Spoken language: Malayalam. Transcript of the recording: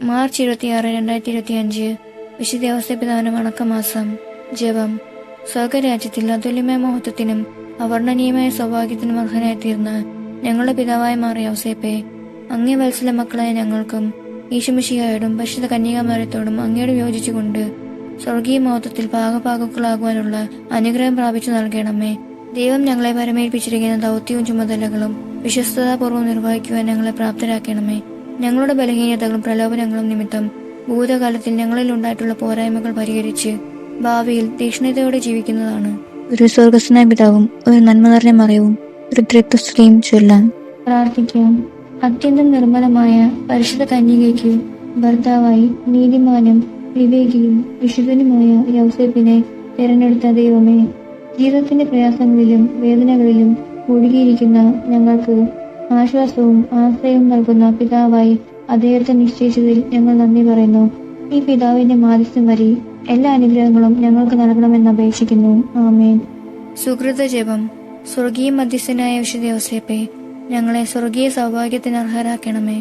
മാർച്ച് 26, 2025 വിശുദ്ധ ഔസേപ്പിതാവിന്റെ വണക്കമാസം. ജപം. സ്വർഗരാജ്യത്തിൽ അതുല്യമായ മഹത്വത്തിനും അവർണ്ണനീയമായ സൗഭാഗ്യത്തിനും അർഹനായി തീർന്ന ഞങ്ങളുടെ പിതാവായ മാർ ഔസേപ്പെ, അങ്ങേ വത്സല മക്കളായ ഞങ്ങൾക്കും ഈശോമിശിഹായോടും പരിശുദ്ധ കന്യകാമറിയത്തോടും അങ്ങയോട് യോജിച്ചുകൊണ്ട് സ്വർഗീയ മഹത്വത്തിൽ ഭാഗഭാഗുക്കളാകുവാനുള്ള അനുഗ്രഹം പ്രാപിച്ചു നൽകണമേ. ദൈവം ഞങ്ങളെ പരമേൽപ്പിച്ചിരിക്കുന്ന ദൗത്യവും ചുമതലകളും വിശ്വസ്തതാപൂർവ്വം നിർവഹിക്കുവാൻ ഞങ്ങളെ പ്രാപ്തരാക്കണമേ. ഞങ്ങളുടെ ബലഹീനതകളും പ്രലോഭനങ്ങളും നിമിത്തം ഭൂതകാലത്തിൽ ഞങ്ങളിൽ ഉണ്ടായിട്ടുള്ള പോരായ്മകൾ പരിഹരിച്ച് ഭാവിയിൽ തീക്ഷ്ണതയോടെ ജീവിക്കുന്നതാണ് ഒരു സ്വർഗസ്നായ പിതാവും ഒരു നന്മ നിറഞ്ഞ മറിയവും ഒരു ത്രിത്വസ്തുതിയും ചൊല്ലാൻ പ്രാർത്ഥിക്കാം. അത്യന്തം നിർമ്മലമായ പരിശുദ്ധ കന്യകയ്ക്ക് ഭർത്താവായി നീതിമാനും വിവേകിയും വിശുദ്ധനുമായ യൗസേപ്പിനെ തിരഞ്ഞെടുത്ത ദൈവമേ, ജീവിതത്തിന്റെ പ്രയാസങ്ങളിലും വേദനകളിലും ഒഴുകിയിരിക്കുന്ന ഞങ്ങൾക്ക് ആശ്വാസവും ആശ്രയവും നൽകുന്ന പിതാവായി അദ്ദേഹത്തെ നിശ്ചയിച്ചതിൽ ഞങ്ങൾ നന്ദി പറയുന്നു. ഈ പിതാവിന്റെ മാധ്യസ്ഥം വഴി എല്ലാ അനുഗ്രഹങ്ങളും ഞങ്ങൾക്ക് നൽകണമെന്ന് അപേക്ഷിക്കുന്നു. ആമേൻ. സുഹൃത ജപം. സ്വർഗീയ മധ്യസ്ഥനായ വിശുദ്ധ ഔസേപ്പെ, ഞങ്ങളെ സ്വർഗീയ സൗഭാഗ്യത്തിന് അർഹരാക്കണമേ.